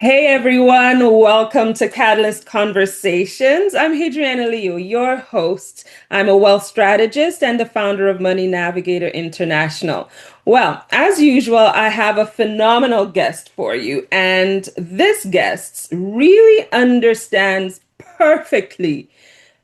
Hey everyone, welcome to Catalyst Conversations. I'm Hadriana Leo, your host. I'm a wealth strategist and the founder of Money Navigator International. Well, as usual, I have a phenomenal guest for you, and this guest really understands perfectly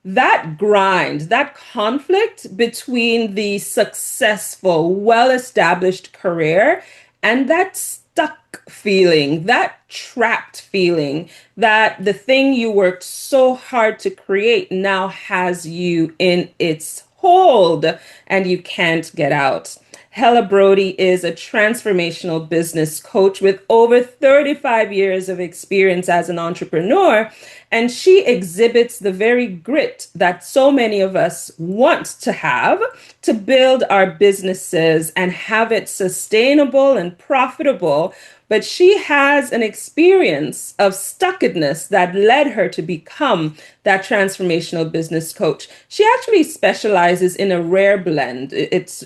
that grind, that conflict between the successful, well established career and that stuck feeling, that trapped feeling that the thing you worked so hard to create now has you in its hold and you can't get out. Helle Brodie is a transformational business coach with over 35 years of experience as an entrepreneur, and she exhibits the very grit that so many of us want to have to build our businesses and have it sustainable and profitable. But she has an experience of stuckedness that led her to become that transformational business coach. She actually specializes in a rare blend. It's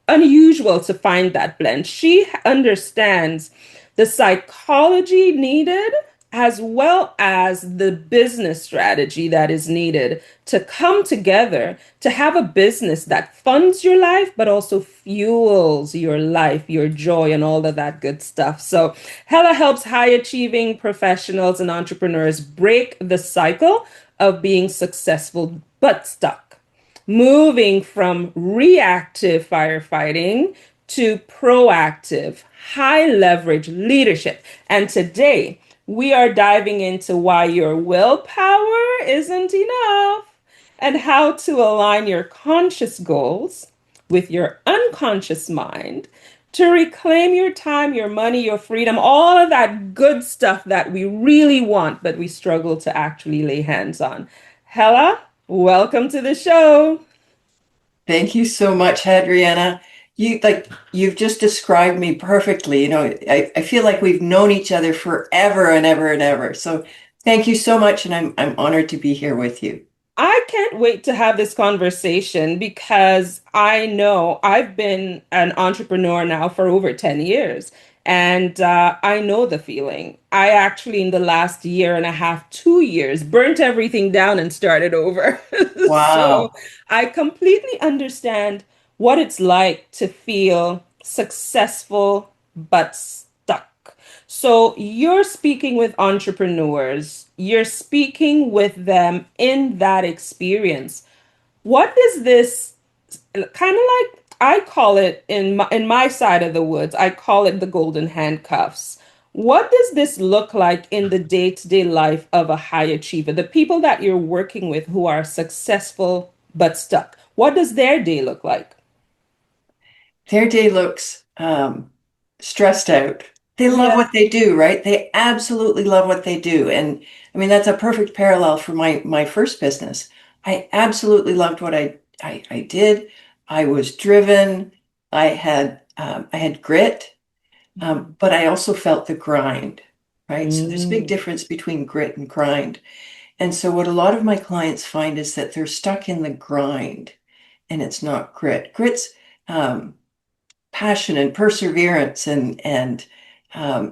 unusual to find that blend. She understands the psychology needed as well as the business strategy that is needed to come together to have a business that funds your life, but also fuels your life, your joy, and all of that good stuff. So, Hella helps high achieving professionals and entrepreneurs break the cycle of being successful but stuck, moving from reactive firefighting to proactive, high leverage leadership. And today, we are diving into why your willpower isn't enough and how to align your conscious goals with your unconscious mind to reclaim your time, your money, your freedom, all of that good stuff that we really want, but we struggle to actually lay hands on. Hella, welcome to the show. Thank you so much, Hadriana. You've just described me perfectly. I feel like we've known each other forever and ever and ever. So thank you so much, and I'm honored to be here with you. I can't wait to have this conversation because I know I've been an entrepreneur now for over 10 years and I know the feeling. I actually, in the last year and a half, 2 years, burnt everything down and started over. So Wow. I completely understand what it's like to feel successful but stuck. So you're speaking with entrepreneurs, you're speaking with them in that experience. What does this kind of like I call it in my side of the woods, I call it the golden handcuffs. What does this look like in the day-to-day life of a high achiever? The people that you're working with who are successful but stuck. What does their day look like? Their day looks stressed out. They love Yeah. what they do, right? They absolutely love what they do. And I mean, that's a perfect parallel for my first business. I absolutely loved what I did. I was driven. I had grit. But I also felt the grind, right? So there's a big Mm. difference between grit and grind. And so what a lot of my clients find is that they're stuck in the grind and it's not grit. Grit's um, passion and perseverance and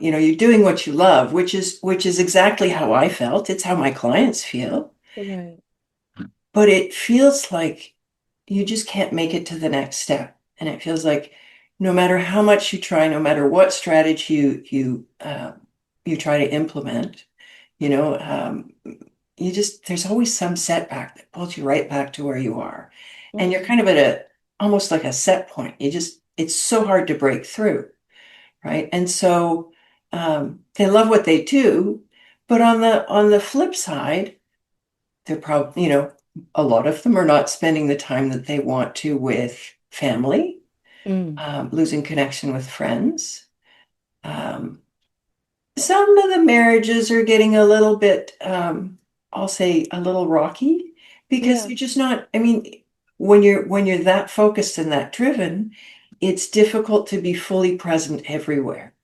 you're doing what you love, which is exactly how I felt. It's how my clients feel. Right. But it feels like you just can't make it to the next step. And it feels like no matter how much you try, no matter what strategy you try to implement, you know, um, there's always some setback that pulls you right back to where you are. And you're kind of at a almost like a set point. It's so hard to break through, right? And so they love what they do, but on the flip side, they're probably, a lot of them are not spending the time that they want to with family, Mm. losing connection with friends. Um, some of the marriages are getting a little bit, I'll say a little rocky because Yeah. you're just not, I mean, when you're that focused and that driven, it's difficult to be fully present everywhere.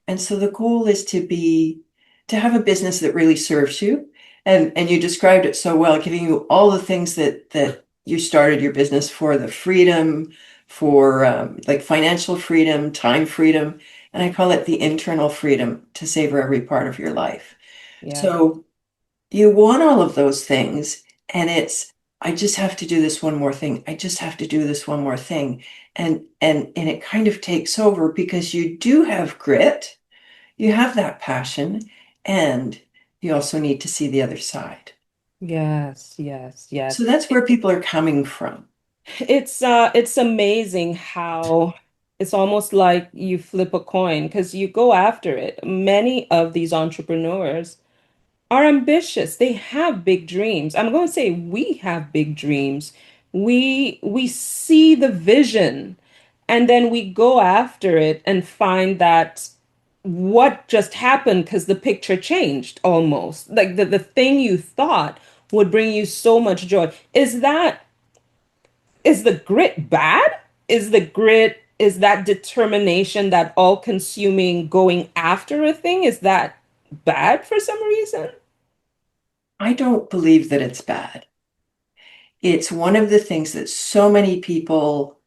And so the goal is to have a business that really serves you. And you described it so well, giving you all the things that you started your business for, the freedom, for like financial freedom, time freedom. And I call it the internal freedom to savor every part of your life. Yeah. So you want all of those things, and I just have to do this one more thing. I just have to do this one more thing. And it kind of takes over because you do have grit, you have that passion, and you also need to see the other side. Yes, yes, yes. So that's where people are coming from. It's amazing how it's almost like you flip a coin because you go after it. Many of these entrepreneurs are ambitious. They have big dreams. I'm going to say we have big dreams. We see the vision and then we go after it and find that what just happened because the picture changed almost. Like the thing you thought would bring you so much joy. Is the grit bad? Is the grit, is that determination, that all consuming going after a thing, is that bad for some reason? I don't believe that it's bad. It's one of the things that so many people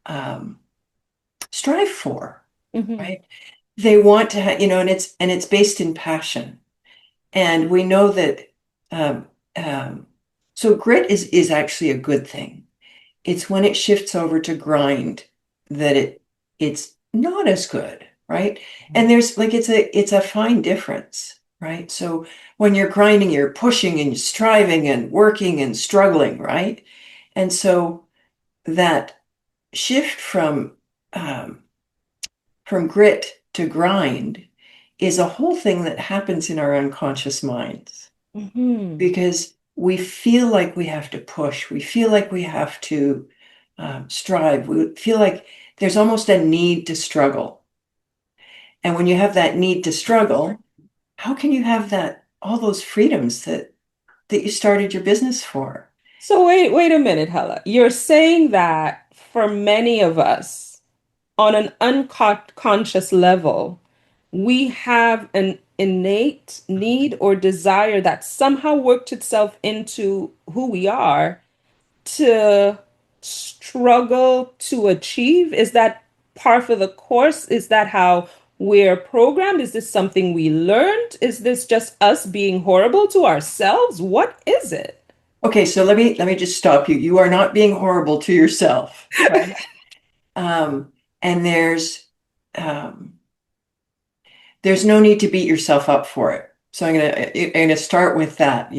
strive for, Hmm. right? They want to have, and it's based in passion. And we know that um, um, so grit is actually a good thing. It's when it shifts over to grind that it's not as good, right? And there's like it's a fine difference, right? So when you're grinding, you're pushing and striving and working and struggling, right? And so that shift um, from grit to grind is a whole thing that happens in our unconscious minds Hmm. because we feel like we have to push, we feel like we have to strive, we feel like there's almost a need to struggle. And when you have that need to struggle, how can you have that all those freedoms that you started your business for? So wait a minute, Hella. You're saying that for many of us, on an unconscious level, we have an innate need or desire that somehow worked itself into who we are to struggle to achieve? Is that part of the course? Is that how we're programmed? Is this something we learned? Is this just us being horrible to ourselves? What is it? Okay, so let me just stop you. You are not being horrible to yourself, right? Um, and um, there's no need to beat yourself up for it. So I'm gonna start with that.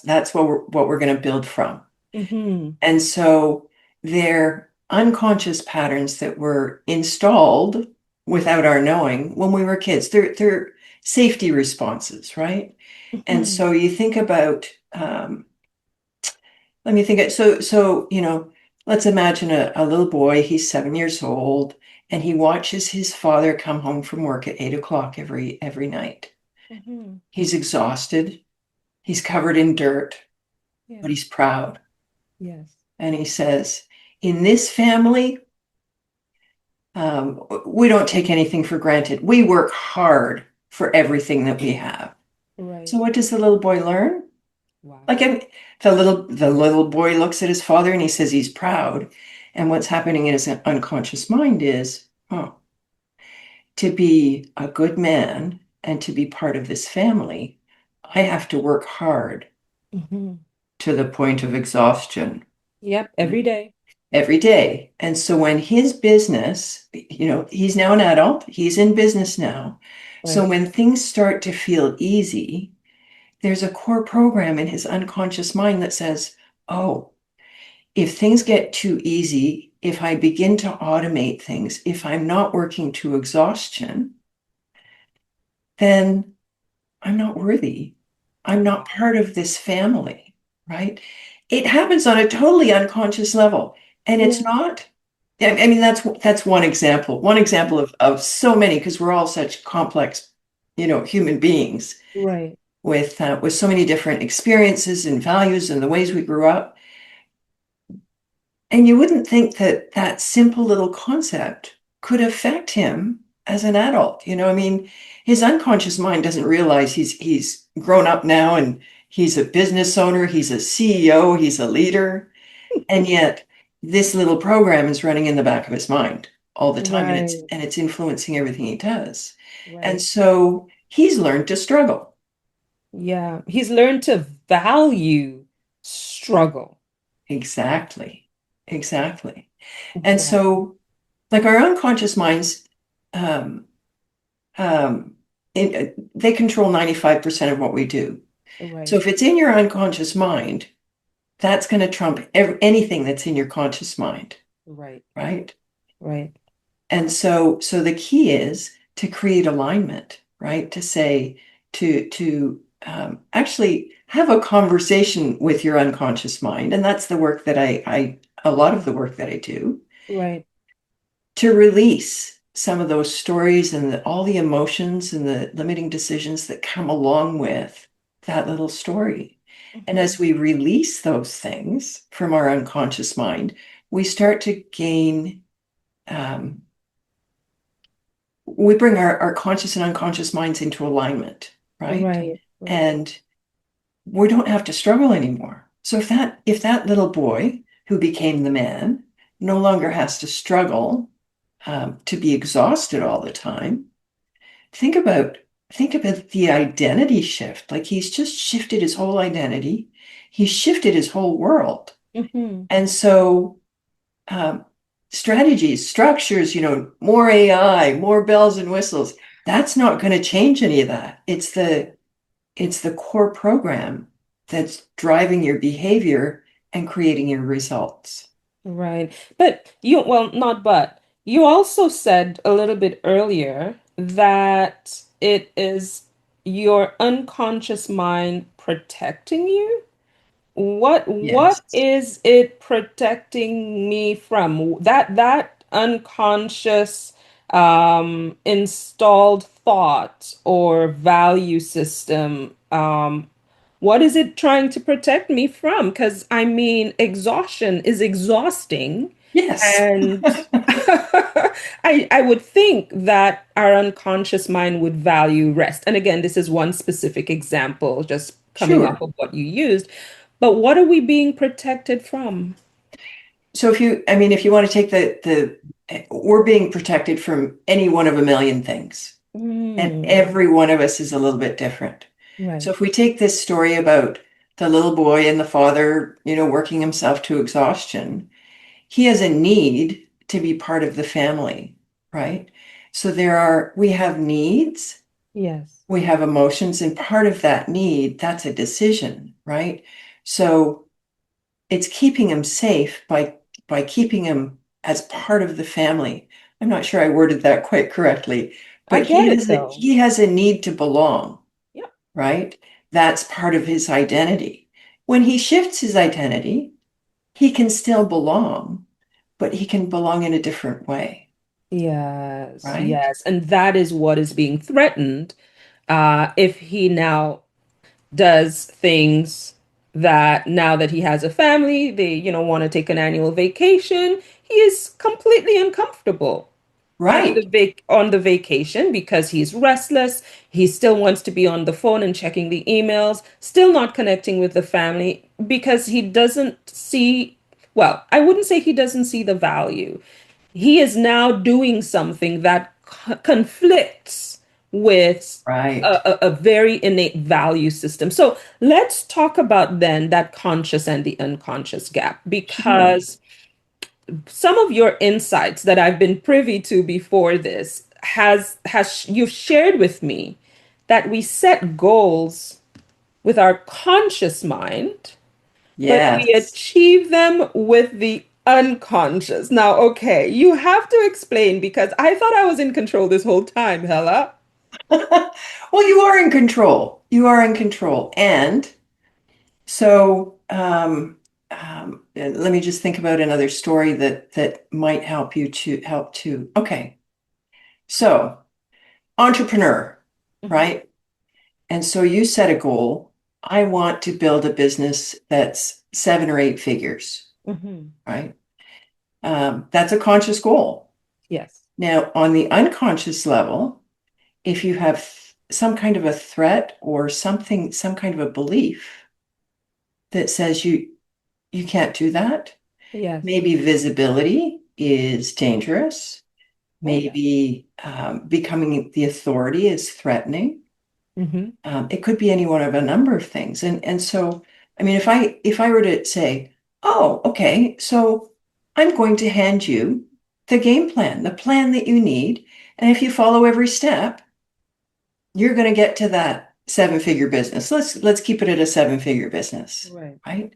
That's what we're gonna build from. Hmm. And so they're unconscious patterns that were installed without our knowing when we were kids. They're safety responses, right? And Hmm. so you think about let me think. Let's imagine a little boy, he's 7 years old, and he watches his father come home from work at 8 o'clock every night. Hmm. He's exhausted, he's covered in dirt, but Yeah. he's proud. Yes. And he says, in this family, we don't take anything for granted. We work hard for everything that we have. So Right. what does the little boy learn? Wow. Like I mean, the little boy looks at his father and he says he's proud. And what's happening in his unconscious mind is, oh, to be a good man and to be part of this family, I have to work hard Hmm. to the point of exhaustion Yep. Every day. every day. And so when his business, he's now an adult, he's in business now. So Right. when things start to feel easy, there's a core program in his unconscious mind that says, oh, if things get too easy, if I begin to automate things, if I'm not working to exhaustion, then I'm not worthy. I'm not Wow. part of this family, right? It happens on a totally unconscious level. And it's Yeah. not, I mean, that's one example of so many, because we're all such complex, human beings Right. with so many different experiences and values and the ways we grew up. And you wouldn't think that that simple little concept could affect him as an adult. I mean, his unconscious mind doesn't realize he's grown up now and he's a business owner, he's a CEO, he's a leader, and yet this little program is running in the back of his mind all the time, and it's Right. and it's influencing everything he does. And Right. so he's learned to struggle. Yeah. He's learned to value struggle. Exactly. Exactly. And Right. so, like our unconscious minds, um, um, they control 95% of what we do. So Right. if it's in your unconscious mind, that's going to trump anything that's in your conscious mind, Right. right? Right. And so the key is to create alignment, right? To say, to actually have a conversation with your unconscious mind. And that's the work that a lot of the work that I do, Right. to release some of those stories and all the emotions and the limiting decisions that come along with that little story. And as Mhm. we release those things from our unconscious mind, we start to gain, um, we bring our conscious and unconscious minds into alignment, right? Right. Right. And we don't have to struggle anymore. So if that little boy who became the man no longer has to struggle, to be exhausted all the time, think about think about the identity shift. Like he's just shifted his whole identity. He's shifted his whole world. Hmm. And so, um, strategies, structures, more AI, more bells and whistles, that's not going to change any of that. It's the core program that's driving your behavior and creating your results. Right. But well, not but, you also said a little bit earlier that it is your unconscious mind protecting you. What Yes. is it protecting me from? That unconscious installed thought or value system, what is it trying to protect me from? Because I mean, exhaustion is exhausting. Yes. And I would think that our unconscious mind would value rest. And again, this is one specific example, just coming off Sure. of what you used. But what are we being protected from? So if you want to take we're being protected from any one of a million things, and Hmm. every one of us is a little bit different. So Right. if we take this story about the little boy and the father, working himself to exhaustion, he has a need to be part of the family, right? So we have needs, Yes. we have emotions, and part of that need, that's a decision, right? So it's keeping him safe by keeping him as part of the family. I'm not sure I worded that quite correctly, I but get it though. he has a need to belong, Yep. right? That's part of his identity. When he shifts his identity, he can still belong, but he can belong in a different way, Yes, right? yes. And that is what is being threatened if he now does things that now that he has a family, they, want to take an annual vacation. He is completely uncomfortable at the Right, on the vacation because he's restless. He still wants to be on the phone and checking the emails, still not connecting with the family because he doesn't see, well, I wouldn't say he doesn't see the value. He is now doing something that conflicts with right. a very innate value system. So let's talk about then that conscious and the unconscious gap, Sure. because some of your insights that I've been privy to before this has you've shared with me that we set goals with our conscious mind, but we Yes. achieve them with the unconscious. Now, okay, you have to explain because I thought I was in control this whole time, Hella. Well, you are in control. You are in control. And so, let me just think about another story that might help to. Okay, so entrepreneur, Hmm. right? And so you set a goal. I want to build a business that's 7 or 8 figures, Hmm. right? That's a conscious goal. Yes. Now, on the unconscious level, if you have some kind of a threat or something, some kind of a belief that says you can't do that. Yes. Maybe visibility is dangerous. Oh, yeah. Maybe becoming the authority is threatening. Mm-hmm. It could be any one of a number of things. And so, I mean, if I were to say, oh, okay, so I'm going to hand you the game plan, the plan that you need, and if you follow every step, you're going to get to that seven-figure business. Let's keep it at a seven-figure business, Right. right?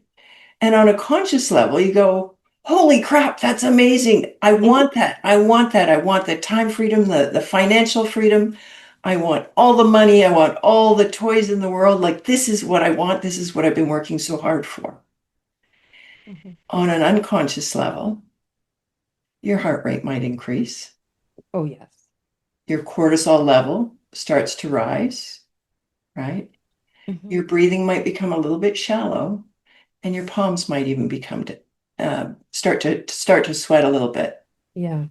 And on a conscious level, you go, holy crap, that's amazing. I want that. I want that. I want the time freedom, the financial freedom. I want all the money. I want all the toys in the world. Like, this is what I want. This is what I've been working so hard for. Mhm. On an unconscious level, your heart rate might increase. Oh, yes. Your cortisol level starts to rise, right? Hmm. Your breathing might become a little bit shallow, and your palms might even start to sweat a little bit. Yeah.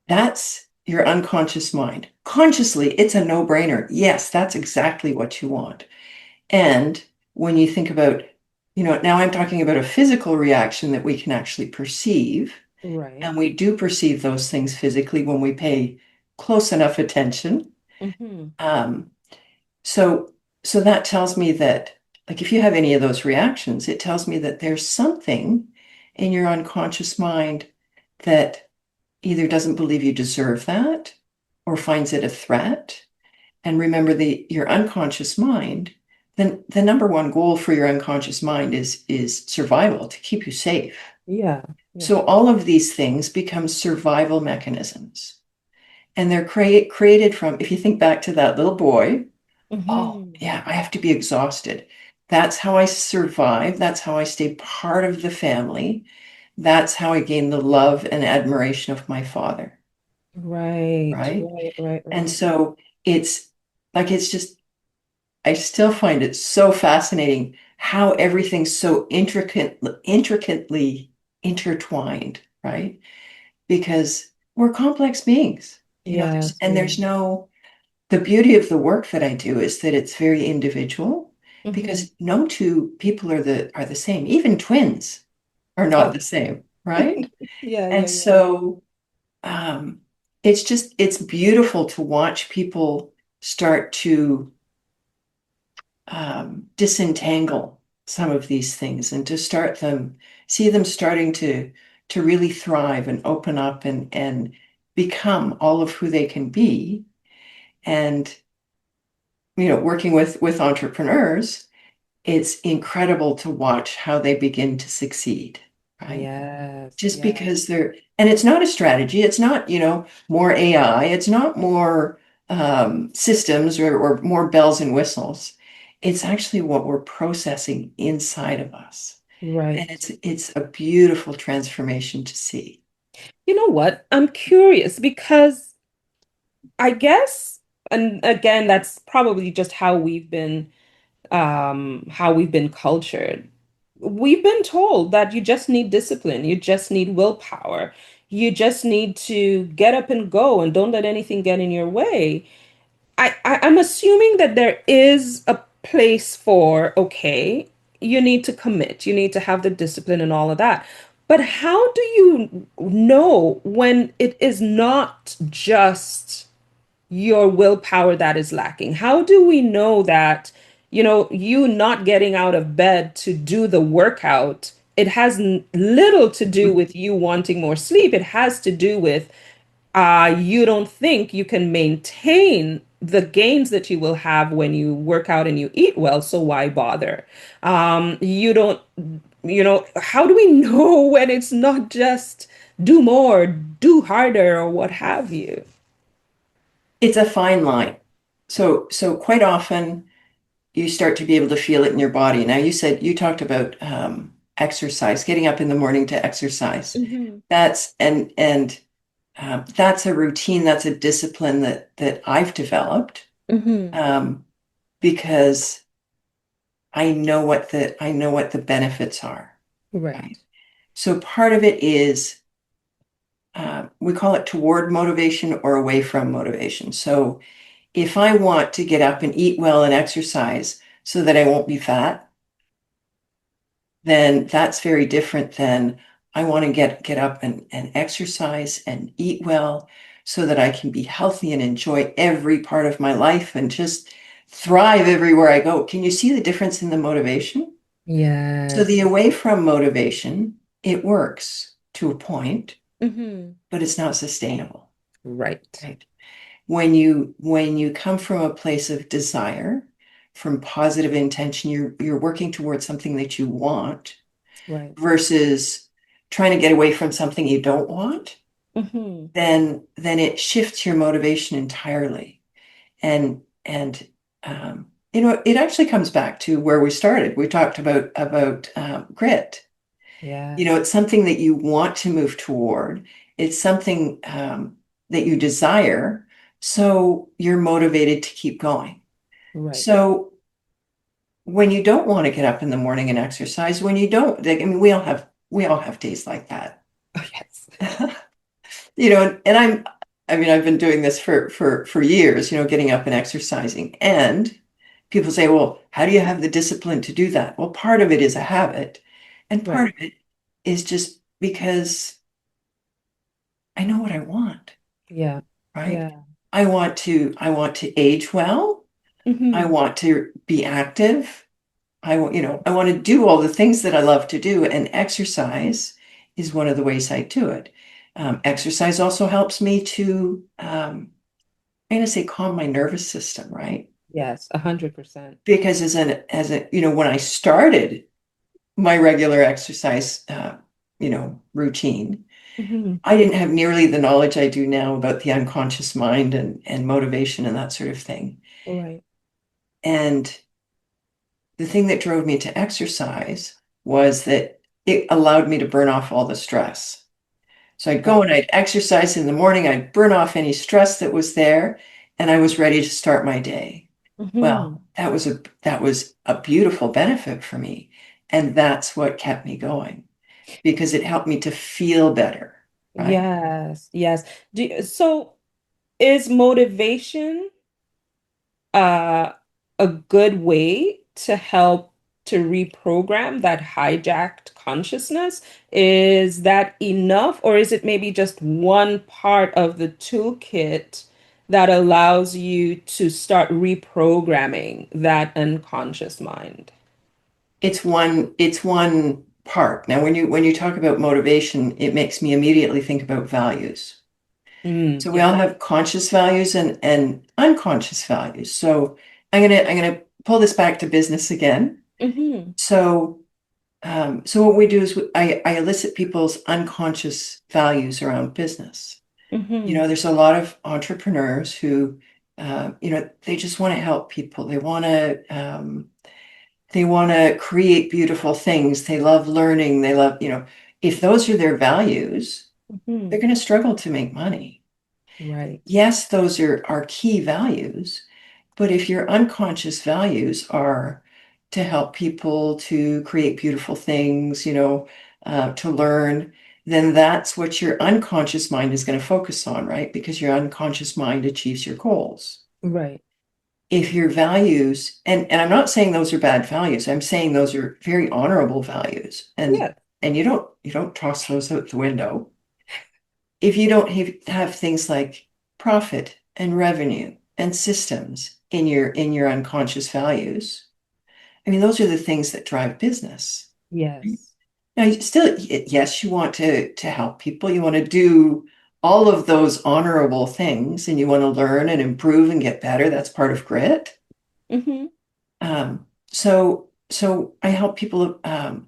That's your unconscious mind. Consciously, it's a no-brainer. Yes, that's exactly what you want. And when you think about, now I'm talking about a physical reaction that we can actually perceive, Right. and we do perceive those things physically when we pay close enough attention. Hmm. Um, so, so that tells me that, like, if you have any of those reactions, it tells me that there's something in your unconscious mind that either doesn't believe you deserve that or finds it a threat. And remember, your unconscious mind, then the number one goal for your unconscious mind is survival, to keep you safe. Yeah. Yeah. So all of these things become survival mechanisms. And they're created from, if you think back to that little boy, oh, Hmm. yeah, I have to be exhausted. That's how I survive. That's how I stay part of the family. That's how I gain the love and admiration of my father, Right. right? Right. Right. And Right. so it's like, I still find it so fascinating how everything's so intricately intertwined, right? Because we're complex beings, Yes. and Yeah. the beauty of the work that I do is that it's very individual Hmm. because no two people are the same. Even twins are not Oh. the same, right? Yeah. And Yeah. Yeah. so um, it's beautiful to watch people start to disentangle some of these things and to see them starting to really thrive and open up and become all of who they can be. And working with entrepreneurs, it's incredible to watch how they begin to succeed, right? Yes. Just Yes. because and it's not a strategy, it's not, more AI, it's not more systems or more bells and whistles. It's actually what we're processing inside of us. And Right. it's a beautiful transformation to see. You know what? I'm curious because I guess, and again, that's probably just how we've been cultured. We've been told that you just need discipline, you just need willpower, you just need to get up and go and don't let anything get in your way. I'm assuming that there is a place for, okay, you need to commit, you need to have the discipline and all of that. But how do you know when it is not just your willpower that is lacking? How do we know that, you not getting out of bed to do the workout, it has little to do with you wanting more sleep. It has to do with you don't think you can maintain the gains that you will have when you work out and you eat well, so why bother? You don't, how do we know when it's not just do more, do harder, or what have you? It's a fine line. So quite often you start to be able to feel it in your body. Now you talked about exercise, getting up in the morning to exercise. Hmm. That's a routine, that's a discipline that I've developed Hmm. um, because I know what the benefits are. Right. Right. So part of it is we call it toward motivation or away from motivation. So if I want to get up and eat well and exercise so that I won't be fat, then that's very different than I want to get up and exercise and eat well so that I can be healthy and enjoy every part of my life and just thrive everywhere I go. Can you see the difference in the motivation? So the Yes. away from motivation, it works to a point, Hmm. but it's not sustainable, Right. right? When you come from a place of desire, from positive intention, you're working towards something that you want Right. versus trying to get away from something you don't want, Hmm. then it shifts your motivation entirely. And it actually comes back to where we started. We talked about grit. Yes. It's something that you want to move toward. It's something that you desire, so you're motivated to keep going. Right. So when you don't want to get up in the morning and exercise, when you don't, like, I mean, we all have days like that. Oh, yes. And I've been doing this for years, getting up and exercising. And people say, well, how do you have the discipline to do that? Well, part of it is a habit, and part Right. of it is just because I know what I want, Yeah. right? Yeah. I want to age well. I Hmm. want to be active. I want to do all the things that I love to do, and exercise is one of the ways I do it. Exercise also helps me to, I'm going to say, calm my nervous system, right? Yes. 100%. Because when I started my regular exercise, routine, Hmm. I didn't have nearly the knowledge I do now about the unconscious mind and motivation and that sort of thing. Right. And the thing that drove me to exercise was that it allowed me to burn off all the stress. So I'd go Right. and I'd exercise in the morning, I'd burn off any stress that was there, and I was ready to start my day. Hmm. Well, that was a beautiful benefit for me. And that's what kept me going because it helped me to feel better, right? Yes. Yes. So is motivation uh, a good way to help to reprogram that hijacked consciousness? Is that enough, or is it maybe just one part of the toolkit that allows you to start reprogramming that unconscious mind? It's one part. Now, when you talk about motivation, it makes me immediately think about values. Mm, So we yeah. all have conscious values and unconscious values. So I'm gonna pull this back to business again. Hmm. So what we do is I elicit people's unconscious values around business. Hmm. There's a lot of entrepreneurs who, they just want to help people. They want to create beautiful things. They love learning. They love, if those are their values, they're Hmm. going to struggle to make money. Right. Yes, those are our key values, but if your unconscious values are to help people to create beautiful things, to learn, then that's what your unconscious mind is going to focus on, right? Because your unconscious mind achieves your goals. Right. If your values, and I'm not saying those are bad values, I'm saying those are very honorable values, and Yeah. and you don't toss those out the window. If you don't have things like profit and revenue and systems in your unconscious values, I mean, those are the things that drive business. Yes. Now, yes, you want to help people. You want to do all of those honorable things, and you want to learn and improve and get better. That's part of grit. Hmm. So I help people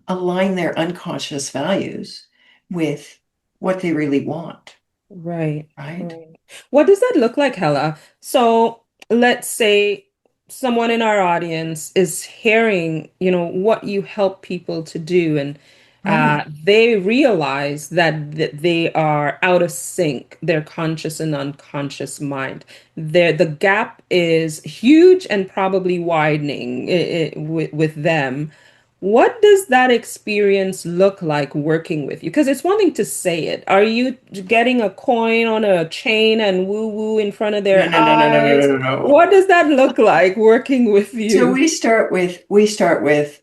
align their unconscious values with what they really want, Right, right? right. What does that look like, Hella? So let's say someone in our audience is hearing, what you help people to do, and Right. they realize that they are out of sync, their conscious and unconscious mind. The gap is huge and probably widening with them. What does that experience look like working with you? Because it's one thing to say it. Are you getting a coin on a chain and woo woo in front of No, their no, no, no, no, no, eyes? no, no. What does that look like working with So you? we start with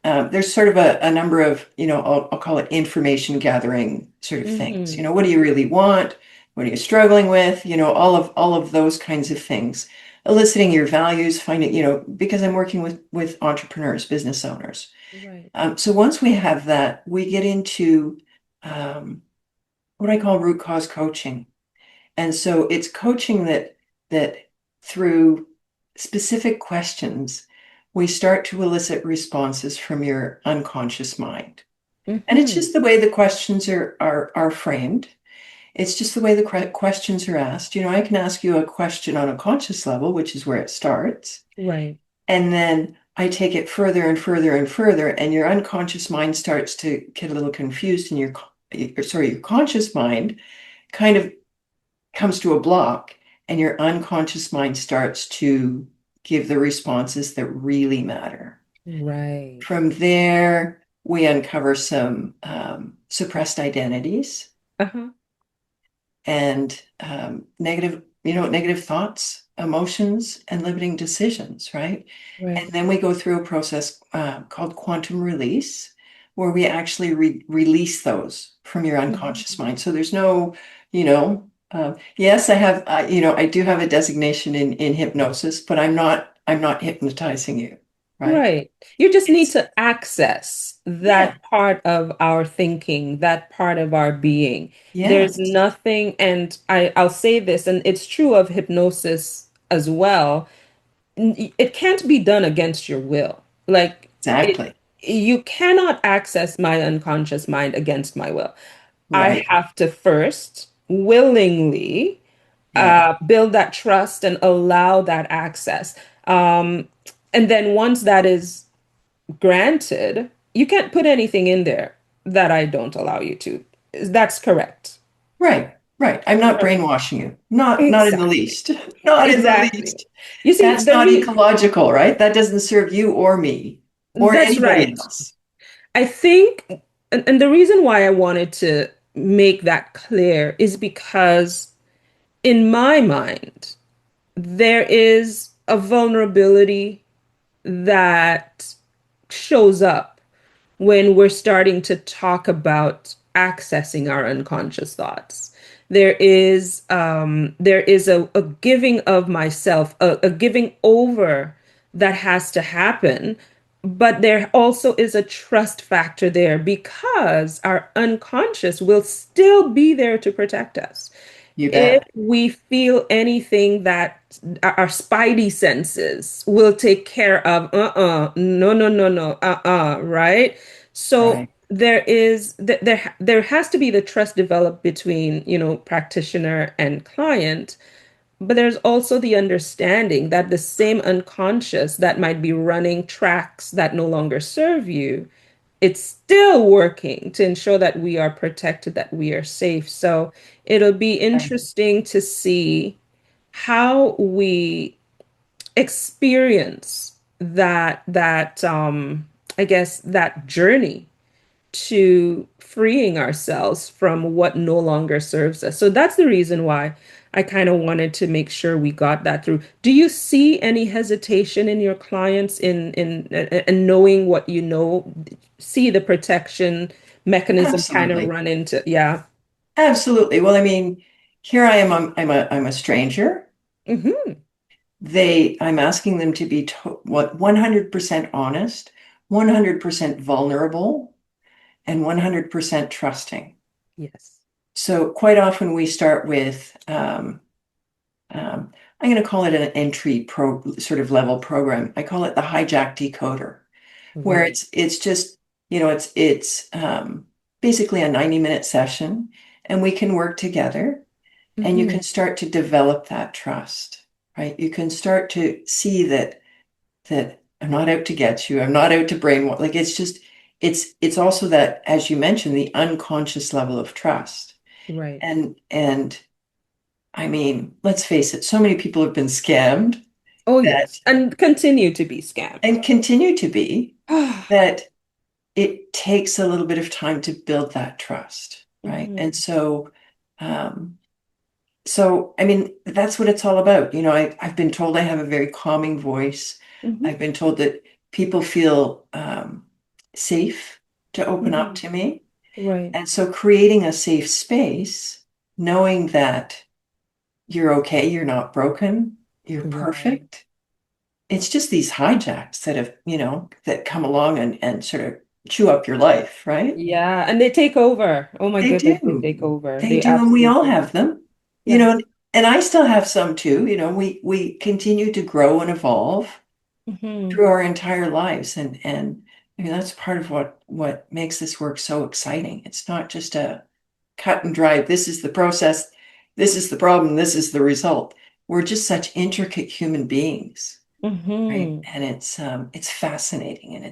there's sort of a number of, I'll call it information gathering sort of things. Hmm. What do you really want? what are you struggling with? All of those kinds of things. Eliciting your values, finding, because I'm working with entrepreneurs, business owners. Right. So once we have that, we get into um, what I call root cause coaching. And so it's coaching that through specific questions, we start to elicit responses from your unconscious mind. And it's Mm-hmm. just the way the questions are framed. It's just the way the questions are asked. I can ask you a question on a conscious level, which is where it starts. Right. And then I take it further and further and further, and your unconscious mind starts to get a little confused, and your conscious mind kind of comes to a block, and your unconscious mind starts to give the responses that really matter. Right. From there, we uncover some suppressed identities Uh-huh. and negative thoughts, emotions, and limiting decisions, right? And Right. then we go through a process called quantum release, where we actually release those from your unconscious Mhm. mind. So there's no, yes, I do have a designation in hypnosis, but I'm not hypnotizing you, right? Right. You just need It's to access yeah, that part of our thinking, that part of our being. There's yes, nothing, and I'll say this, and it's true of hypnosis as well. It can't be done against your will. Like it, exactly, you cannot access my unconscious mind against my will. I right, have to first willingly yeah, build that trust and allow that access. Um, and then once that is granted, you can't put anything in there that I don't allow you to. That's correct. right, right. I'm not Perfect. brainwashing you, not in the Exactly. least, not in the Exactly. least. You see, That's not ecological, right? That doesn't serve you or me or that's anybody right. else. I think, and the reason why I wanted to make that clear is because in my mind, there is a vulnerability that shows up when we're starting to talk about accessing our unconscious thoughts. There is a giving of myself, a giving over that has to happen, but there also is a trust factor there because our unconscious will still be there to protect us. You If bet. we feel anything that our spidey senses will take care of, no, no, no, no, right? So Right. there has to be the trust developed between, practitioner and client, but there's also the understanding that the same unconscious that might be running tracks that no longer serve you, it's still working to ensure that we are protected, that we are safe. So it'll be Right. interesting to see how we experience that I guess that journey to freeing ourselves from what no longer serves us. So that's the reason why I kind of wanted to make sure we got that through. Do you see any hesitation in your clients in knowing what you know? See the protection mechanism kind of Absolutely. run into, yeah. Absolutely. Well, I mean, here I am. I'm a stranger. Hmm. I'm asking them to be 100% honest, 100% vulnerable, and 100% trusting. Yes. So quite often we start with I'm going to call it an entry pro sort of level program. I call it the hijack decoder, where Right. it's just, it's basically a 90-minute session, and we can work together, and you Hmm. can start to develop that trust, right? You can start to see that I'm not out to get you. I'm not out to brainwash. Like it's also that, as you mentioned, the unconscious level of trust. Right. And I mean, let's face it, so many people have been scammed Oh, that yes. And continue to be scammed. and continue to be that it takes a little bit of time to build that trust, right? And Hmm. um, so I mean, that's what it's all about. I've been told I have a very calming voice. Hmm. I've been told that people feel safe to open up Hmm. to me. Right. And so creating a safe space knowing that you're okay, you're not broken, you're Right. perfect. It's just these hijacks that have, that come along and sort of chew up your life, right? Yeah, and they take over. Oh my They goodness, they do. take over. They They do, and we all absolutely. have them, you know, Yes. and I still have some too. We continue to grow and evolve Hmm. through our entire lives, and I mean that's part of what makes this work so exciting. It's not just a cut and dry, this is the process, this is the problem, this is the result. We're just such intricate human beings, right? Hmm. And it's fascinating, and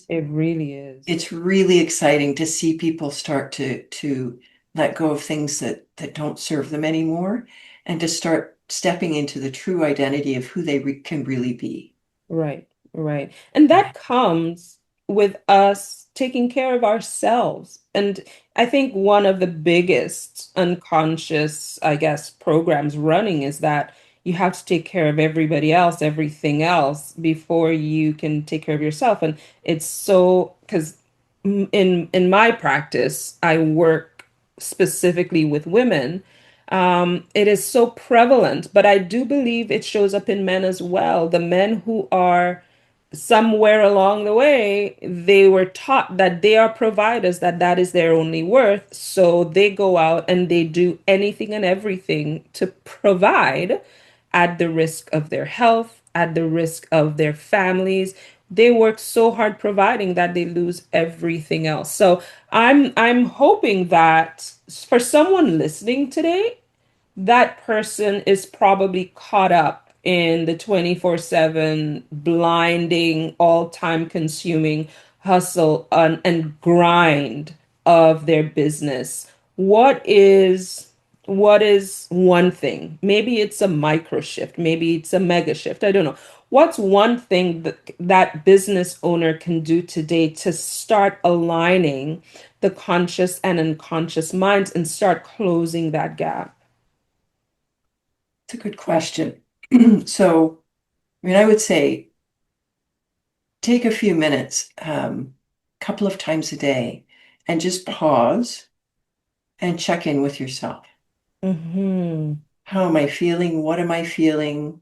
It really is. it's really exciting to see people start to let go of things that don't serve them anymore, and to start stepping into the true identity of who they can really be. Right, right. And that comes with us taking care of ourselves. And I think one of the biggest unconscious, I guess, programs running is that you have to take care of everybody else, everything else, before you can take care of yourself. And it's so because in my practice, I work specifically with women. It is so prevalent, but I do believe it shows up in men as well. The men who are somewhere along the way, they were taught that they are providers, that that is their only worth. So they go out and they do anything and everything to provide at the risk of their health, at the risk of their families. They work so hard providing that they lose everything else. So I'm hoping that for someone listening today, that person is probably caught up in the 24/7 blinding, all time consuming hustle and grind of their business. What is one thing? Maybe it's a micro shift, maybe it's a mega shift. I don't know. What's one thing that business owner can do today to start aligning the conscious and unconscious minds and start closing that gap? It's a good question. So, I mean, I would say take a few minutes, a couple of times a day, and just pause and check in with yourself. Mm-hmm. How am I feeling? What am I feeling?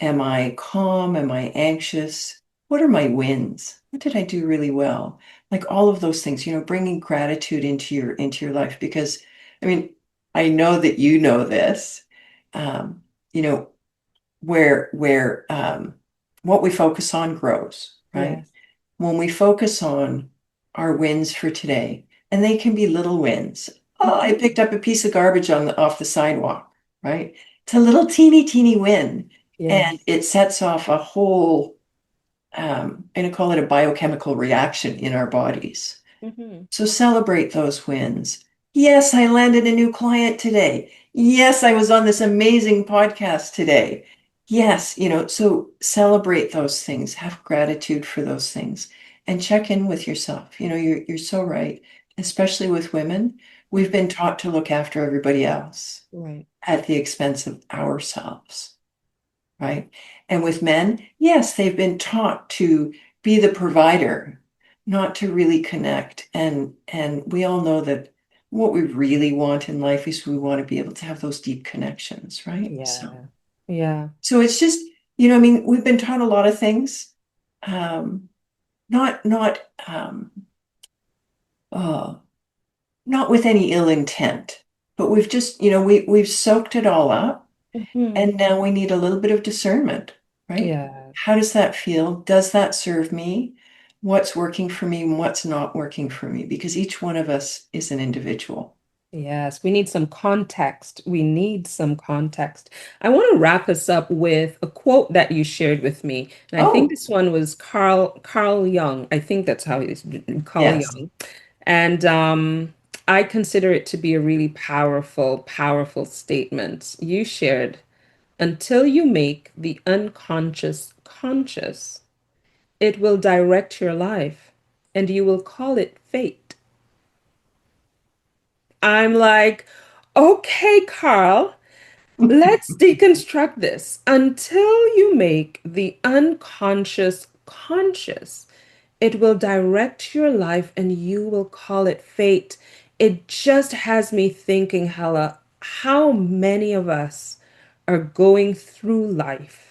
Am I calm? Am I anxious? What are my wins? What did I do really well? Like all of those things, bringing gratitude into your life, because I mean, I know that you know this. Um, you know, where what we focus on grows, right? Yes. When we focus on our wins for today, and they can be little wins. Oh, I picked up a piece of garbage off the sidewalk, right? It's a little teeny, teeny win, and Yes. it sets off a whole, I'm going to call it a biochemical reaction in our bodies. Mm-hmm. So celebrate those wins. Yes, I landed a new client today. Yes, I was on this amazing podcast today. Yes, so celebrate those things, have gratitude for those things, and check in with yourself. You're so right, especially with women. We've been taught to look after everybody else Right. at the expense of ourselves, right? And with men, yes, they've been taught to be the provider, not to really connect. And we all know that what we really want in life is we want to be able to have those deep connections, right? So Yeah. Yeah. so it's just, I mean, we've been taught a lot of things. Um, not uh not with any ill intent, but we've just, we've soaked it all up. Mm-hmm. And now we need a little bit of discernment, right? Yes. How does that feel? Does that serve me? What's working for me and what's not working for me? Because each one of us is an individual. Yes. We need some context. We need some context. I want to wrap us up with a quote that you shared with me. And I think Oh, this one was Carl Jung. I think that's how it is, Carl yes. Jung. And I consider it to be a really powerful, powerful statement. You shared, until you make the unconscious conscious, it will direct your life and you will call it fate. I'm like, okay, Carl, let's deconstruct this. Until you make the unconscious conscious, it will direct your life and you will call it fate. It just has me thinking, Hella, how many of us are going through life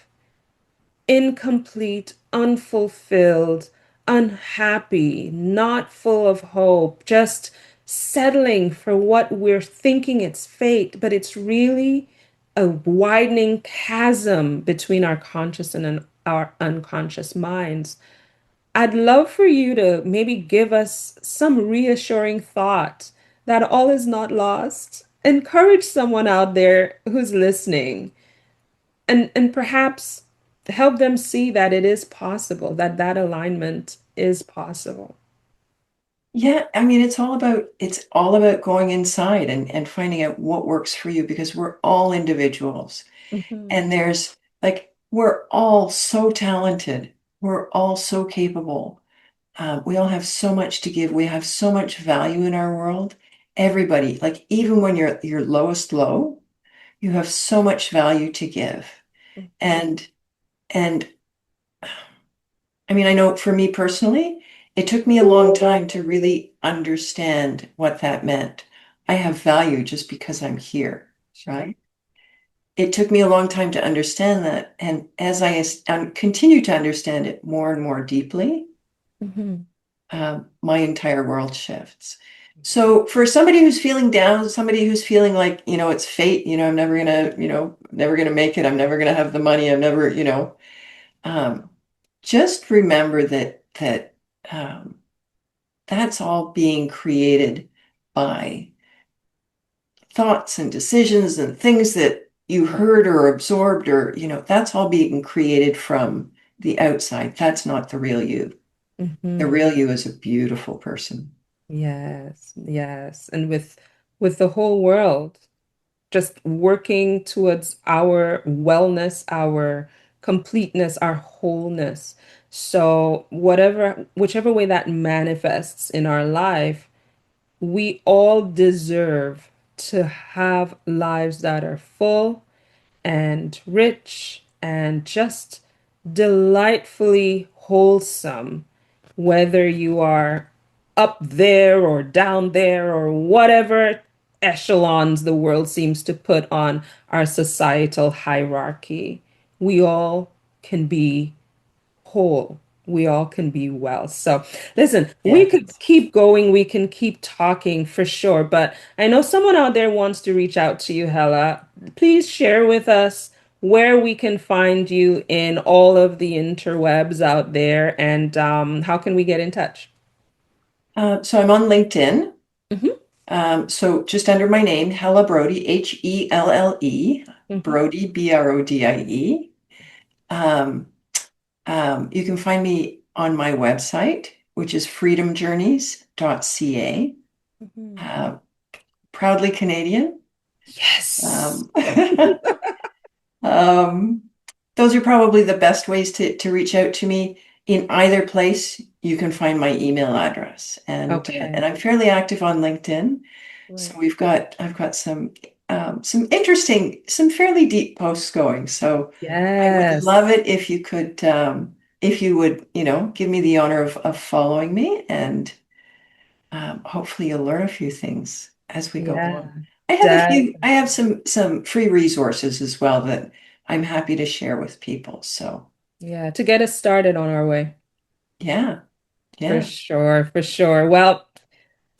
incomplete, unfulfilled, unhappy, not full of hope, just settling for what we're thinking it's fate, but it's really a widening chasm between our conscious and our unconscious minds. I'd love for you to maybe give us some reassuring thought that all is not lost. Encourage someone out there who's listening and perhaps help them see that it is possible, that that alignment is possible. Yeah, I mean, it's all about going inside and finding out what works for you because we're all individuals. Mhm. And we're all so talented. We're all so capable. We all have so much to give. We have so much value in our world. Everybody, like even when you're at your lowest low, you have so much value to give. Mhm. And and I mean, I know for me personally, it took me a long time to really understand what that meant. I have value just because I'm here, Sure. right? It took me a long time to understand that. And as I continue to understand it more and more deeply, Mhm. my entire world shifts. So for somebody who's feeling down, somebody who's feeling like, it's fate, I'm never gonna, never gonna make it, I'm never gonna have the money, I'm never, um, just remember that um, that's all being created by thoughts and decisions and things that you heard or absorbed or, that's all being created from the outside. That's not the real you. The Mhm. real you is a beautiful person. Yes, yes. And with the whole world just working towards our wellness, our completeness, our wholeness. So whichever way that manifests in our life, we all deserve to have lives that are full and rich and just delightfully wholesome, whether you are up there or down there or whatever echelons the world seems to put on our societal hierarchy. We all can be whole. We all can be well. So, listen, we could Yes. keep going. We can keep talking for sure. But I know someone out there wants to reach out to you, Hella. Please share with us where we can find you in all of the interwebs out there and how can we get in touch? So I'm on LinkedIn. Hmm. So just under my name, Helle Brodie, Helle, Hmm. Brodie, Brodie. Um, you can find me on my website, which is freedomjourneys.ca. Hmm. Uh, Proudly Canadian. Yes. Um, um, those are probably the best ways to reach out to me. In either place, you can find my email address, and Okay. I'm fairly active on LinkedIn. So Right. I've got some interesting, some fairly deep posts going. So I would love Yes. it if you would, give me the honor of following me, and hopefully you'll learn a few things as we go Yeah. along. I have Definitely. some free resources as well that I'm happy to share with people. So Yeah. To get us started on our way. yeah, For yeah. sure, for sure. Well,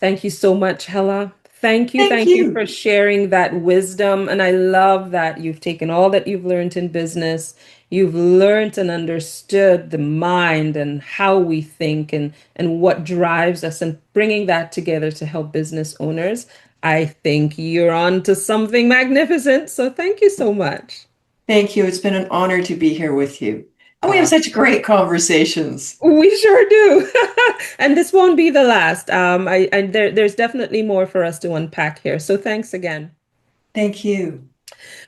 thank you so much, Hella. Thank Thank you for you. sharing that wisdom. And I love that you've taken all that you've learned in business. You've learned and understood the mind and how we think and what drives us and bringing that together to help business owners. I think you're on to something magnificent. So thank you so much. Thank you. It's been an honor to be here with you. And we have Uh, such great conversations. We sure do. And this won't be the last. There's definitely more for us to unpack here. So thanks again. Thank you.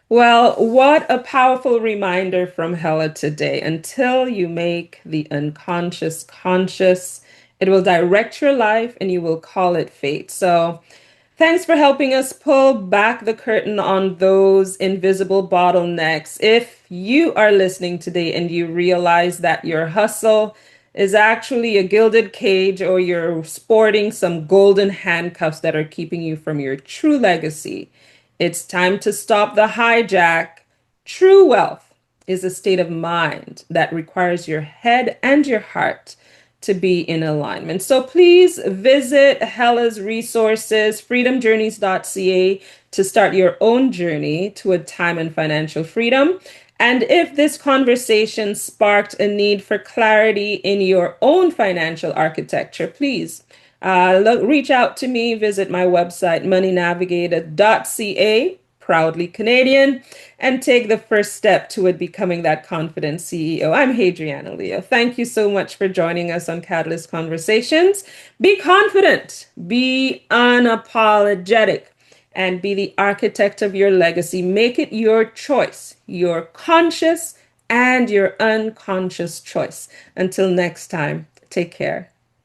Well, what a powerful reminder from Hella today. Until you make the unconscious conscious, it will direct your life and you will call it fate. So thanks for helping us pull back the curtain on those invisible bottlenecks. If you are listening today and you realize that your hustle is actually a gilded cage or you're sporting some golden handcuffs that are keeping you from your true legacy, It's time to stop the hijack. True wealth is a state of mind that requires your head and your heart to be in alignment. So please visit Helle's resources, freedomjourneys.ca, to start your own journey toward time and financial freedom. And if this conversation sparked a need for clarity in your own financial architecture, please reach out to me, visit my website, moneynavigator.ca, proudly Canadian, and take the first step toward becoming that confident CEO. I'm Hadriana Leo. Thank you so much for joining us on Catalyst Conversations. Be confident, be unapologetic, and be the architect of your legacy. Make it your choice, your conscious and your unconscious choice. Until next time, take care.